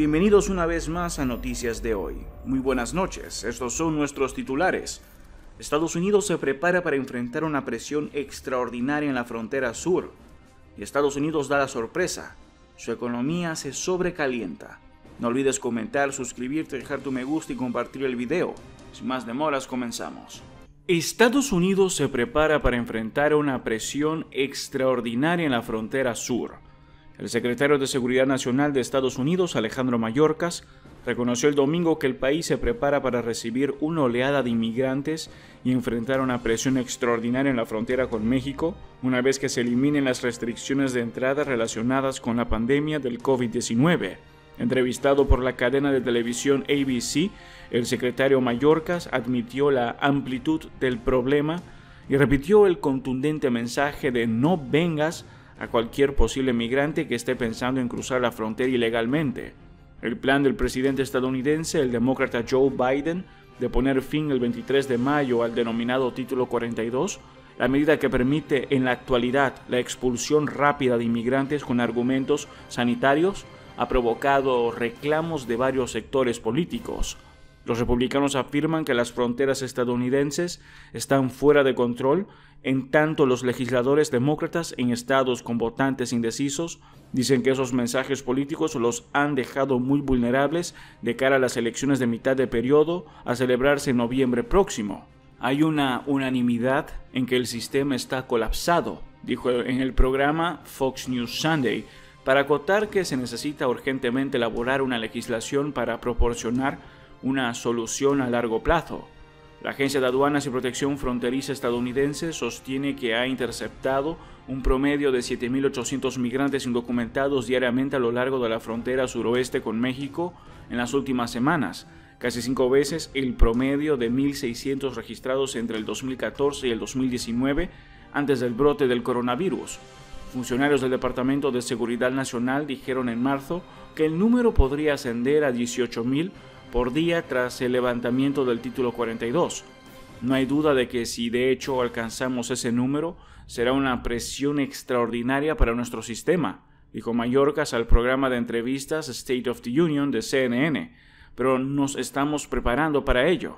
Bienvenidos una vez más a Noticias de hoy. Muy buenas noches, estos son nuestros titulares. Estados Unidos se prepara para enfrentar una presión extraordinaria en la frontera sur. Y Estados Unidos da la sorpresa, su economía se sobrecalienta. No olvides comentar, suscribirte, dejar tu me gusta y compartir el video. Sin más demoras, comenzamos. Estados Unidos se prepara para enfrentar una presión extraordinaria en la frontera sur. El secretario de Seguridad Nacional de Estados Unidos, Alejandro Mayorkas, reconoció el domingo que el país se prepara para recibir una oleada de inmigrantes y enfrentar una presión extraordinaria en la frontera con México, una vez que se eliminen las restricciones de entrada relacionadas con la pandemia del COVID-19. Entrevistado por la cadena de televisión ABC, el secretario Mayorkas admitió la amplitud del problema y repitió el contundente mensaje de no vengas a cualquier posible migrante que esté pensando en cruzar la frontera ilegalmente. El plan del presidente estadounidense, el demócrata Joe Biden, de poner fin el 23 de mayo al denominado Título 42, la medida que permite en la actualidad la expulsión rápida de inmigrantes con argumentos sanitarios, ha provocado reclamos de varios sectores políticos. Los republicanos afirman que las fronteras estadounidenses están fuera de control, en tanto los legisladores demócratas en estados con votantes indecisos dicen que esos mensajes políticos los han dejado muy vulnerables de cara a las elecciones de mitad de periodo a celebrarse en noviembre próximo. Hay una unanimidad en que el sistema está colapsado, dijo en el programa Fox News Sunday, para acotar que se necesita urgentemente elaborar una legislación para proporcionar una solución a largo plazo. La Agencia de Aduanas y Protección Fronteriza estadounidense sostiene que ha interceptado un promedio de 7.800 migrantes indocumentados diariamente a lo largo de la frontera suroeste con México en las últimas semanas, casi 5 veces el promedio de 1.600 registrados entre el 2014 y el 2019, antes del brote del coronavirus. Funcionarios del Departamento de Seguridad Nacional dijeron en marzo que el número podría ascender a 18.000 por día tras el levantamiento del Título 42. No hay duda de que si de hecho alcanzamos ese número, será una presión extraordinaria para nuestro sistema, dijo Mayorkas al programa de entrevistas State of the Union de CNN, pero nos estamos preparando para ello.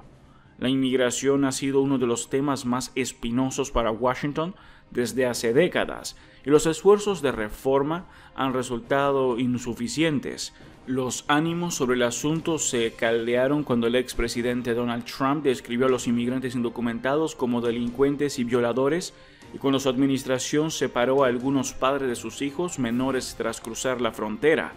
La inmigración ha sido uno de los temas más espinosos para Washington desde hace décadas, y los esfuerzos de reforma han resultado insuficientes. Los ánimos sobre el asunto se caldearon cuando el expresidente Donald Trump describió a los inmigrantes indocumentados como delincuentes y violadores, y cuando su administración separó a algunos padres de sus hijos menores tras cruzar la frontera.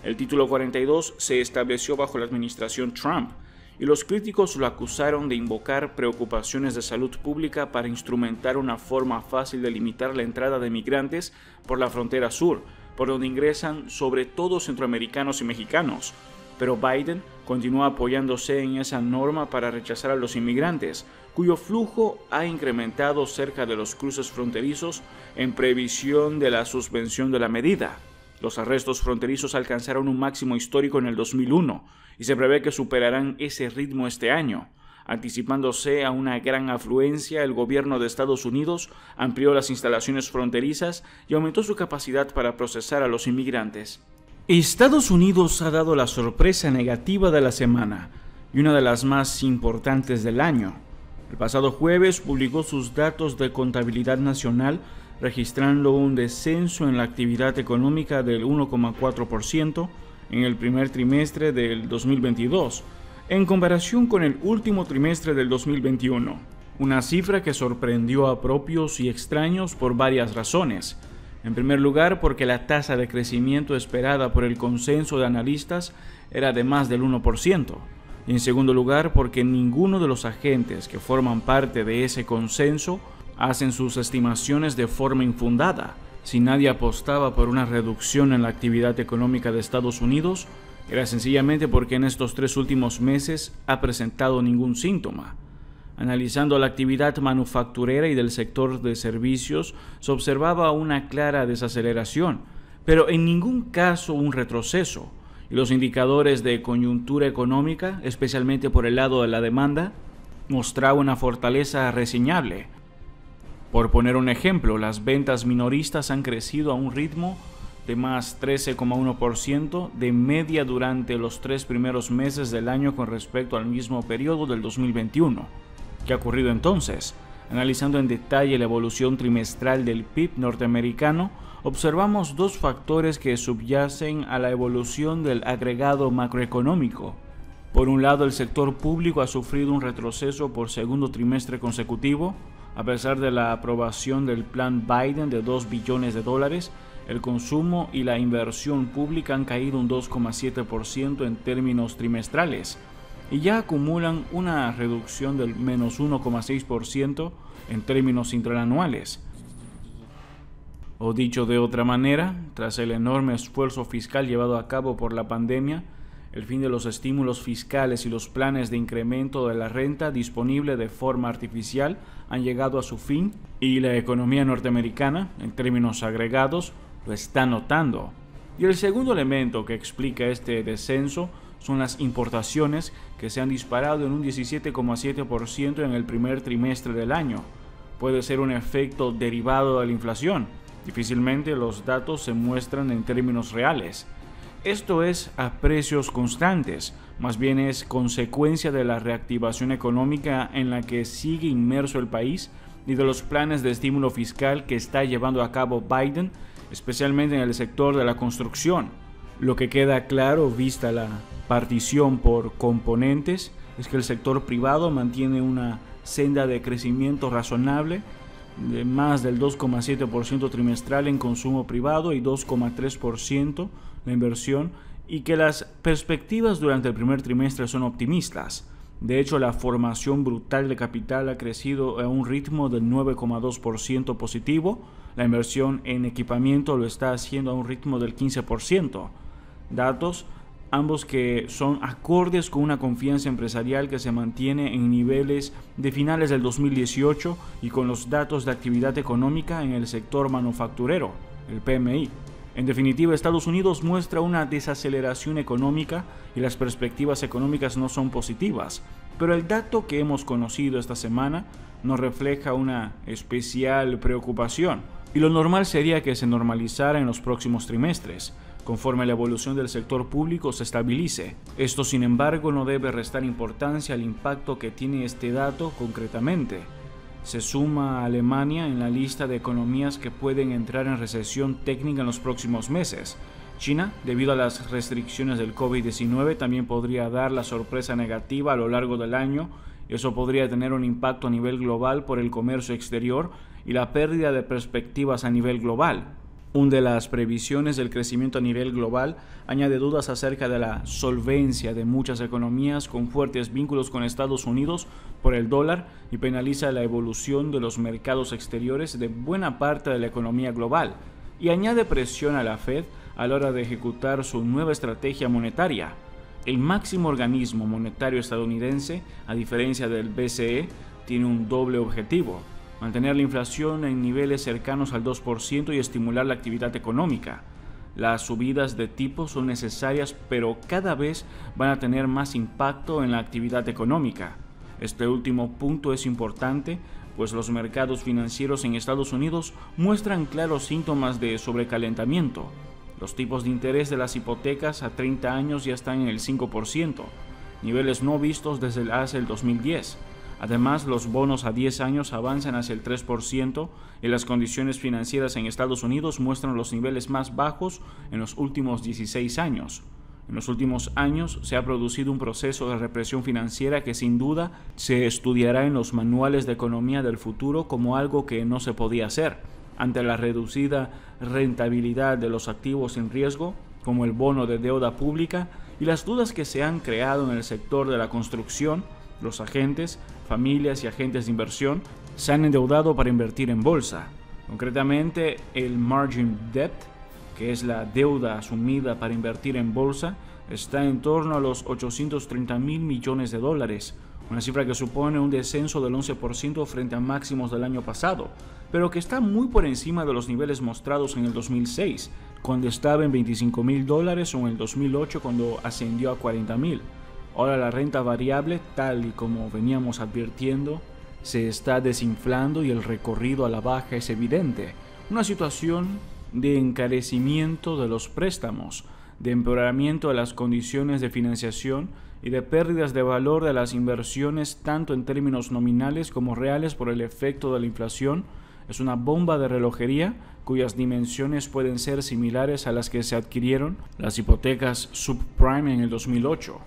El Título 42 se estableció bajo la administración Trump, y los críticos lo acusaron de invocar preocupaciones de salud pública para instrumentar una forma fácil de limitar la entrada de migrantes por la frontera sur, por donde ingresan sobre todo centroamericanos y mexicanos. Pero Biden continúa apoyándose en esa norma para rechazar a los inmigrantes, cuyo flujo ha incrementado cerca de los cruces fronterizos en previsión de la suspensión de la medida. Los arrestos fronterizos alcanzaron un máximo histórico en el 2001 y se prevé que superarán ese ritmo este año. Anticipándose a una gran afluencia, el gobierno de Estados Unidos amplió las instalaciones fronterizas y aumentó su capacidad para procesar a los inmigrantes. Estados Unidos ha dado la sorpresa negativa de la semana y una de las más importantes del año. El pasado jueves publicó sus datos de contabilidad nacional, registrando un descenso en la actividad económica del 1,4% en el primer trimestre del 2022, en comparación con el último trimestre del 2021, una cifra que sorprendió a propios y extraños por varias razones. En primer lugar, porque la tasa de crecimiento esperada por el consenso de analistas era de más del 1%, y en segundo lugar, porque ninguno de los agentes que forman parte de ese consenso hacen sus estimaciones de forma infundada. Si nadie apostaba por una reducción en la actividad económica de Estados Unidos, era sencillamente porque en estos 3 últimos meses ha presentado ningún síntoma. Analizando la actividad manufacturera y del sector de servicios, se observaba una clara desaceleración, pero en ningún caso un retroceso, y los indicadores de coyuntura económica, especialmente por el lado de la demanda, mostraban una fortaleza reseñable. Por poner un ejemplo, las ventas minoristas han crecido a un ritmo de más 13,1% de media durante los 3 primeros meses del año con respecto al mismo periodo del 2021. ¿Qué ha ocurrido entonces? Analizando en detalle la evolución trimestral del PIB norteamericano, observamos dos factores que subyacen a la evolución del agregado macroeconómico. Por un lado, el sector público ha sufrido un retroceso por segundo trimestre consecutivo. A pesar de la aprobación del plan Biden de $2 billones, el consumo y la inversión pública han caído un 2,7% en términos trimestrales y ya acumulan una reducción del menos 1,6% en términos interanuales. O dicho de otra manera, tras el enorme esfuerzo fiscal llevado a cabo por la pandemia, el fin de los estímulos fiscales y los planes de incremento de la renta disponible de forma artificial han llegado a su fin y la economía norteamericana, en términos agregados, lo está notando. Y el segundo elemento que explica este descenso son las importaciones, que se han disparado en un 17,7% en el primer trimestre del año. Puede ser un efecto derivado de la inflación. Difícilmente los datos se muestran en términos reales. Esto es a precios constantes, más bien es consecuencia de la reactivación económica en la que sigue inmerso el país y de los planes de estímulo fiscal que está llevando a cabo Biden, especialmente en el sector de la construcción. Lo que queda claro, vista la partición por componentes, es que el sector privado mantiene una senda de crecimiento razonable de más del 2,7% trimestral en consumo privado y 2,3% la inversión, y que las perspectivas durante el primer trimestre son optimistas. De hecho, la formación brutal de capital ha crecido a un ritmo del 9,2% positivo, la inversión en equipamiento lo está haciendo a un ritmo del 15%. Datos ambos que son acordes con una confianza empresarial que se mantiene en niveles de finales del 2018 y con los datos de actividad económica en el sector manufacturero, el PMI. En definitiva, Estados Unidos muestra una desaceleración económica y las perspectivas económicas no son positivas, pero el dato que hemos conocido esta semana nos refleja una especial preocupación, y lo normal sería que se normalizara en los próximos trimestres, conforme la evolución del sector público se estabilice. Esto, sin embargo, no debe restar importancia al impacto que tiene este dato concretamente. Se suma a Alemania en la lista de economías que pueden entrar en recesión técnica en los próximos meses. China, debido a las restricciones del COVID-19, también podría dar la sorpresa negativa a lo largo del año. Eso podría tener un impacto a nivel global por el comercio exterior y la pérdida de perspectivas a nivel global. Una de las previsiones del crecimiento a nivel global añade dudas acerca de la solvencia de muchas economías con fuertes vínculos con Estados Unidos por el dólar y penaliza la evolución de los mercados exteriores de buena parte de la economía global, y añade presión a la Fed a la hora de ejecutar su nueva estrategia monetaria. El máximo organismo monetario estadounidense, a diferencia del BCE, tiene un doble objetivo: mantener la inflación en niveles cercanos al 2% y estimular la actividad económica. Las subidas de tipos son necesarias, pero cada vez van a tener más impacto en la actividad económica. Este último punto es importante, pues los mercados financieros en Estados Unidos muestran claros síntomas de sobrecalentamiento. Los tipos de interés de las hipotecas a 30 años ya están en el 5%, niveles no vistos desde hace el 2010. Además, los bonos a 10 años avanzan hacia el 3% y las condiciones financieras en Estados Unidos muestran los niveles más bajos en los últimos 16 años. En los últimos años se ha producido un proceso de represión financiera que sin duda se estudiará en los manuales de economía del futuro como algo que no se podía hacer. Ante la reducida rentabilidad de los activos en riesgo, como el bono de deuda pública, y las dudas que se han creado en el sector de la construcción, los agentes, familias y agentes de inversión se han endeudado para invertir en bolsa. Concretamente, el margin debt, que es la deuda asumida para invertir en bolsa, está en torno a los $830 mil millones, una cifra que supone un descenso del 11% frente a máximos del año pasado, pero que está muy por encima de los niveles mostrados en el 2006, cuando estaba en $25 mil, o en el 2008, cuando ascendió a $40 mil. Ahora la renta variable, tal y como veníamos advirtiendo, se está desinflando y el recorrido a la baja es evidente. Una situación de encarecimiento de los préstamos, de empeoramiento de las condiciones de financiación y de pérdidas de valor de las inversiones tanto en términos nominales como reales por el efecto de la inflación. Es una bomba de relojería cuyas dimensiones pueden ser similares a las que se adquirieron las hipotecas subprime en el 2008.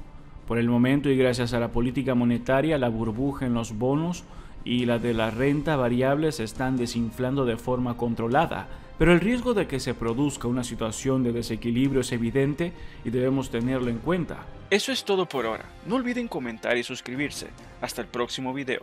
Por el momento y gracias a la política monetaria, la burbuja en los bonos y la de la renta variable se están desinflando de forma controlada, pero el riesgo de que se produzca una situación de desequilibrio es evidente y debemos tenerlo en cuenta. Eso es todo por ahora. No olviden comentar y suscribirse. Hasta el próximo video.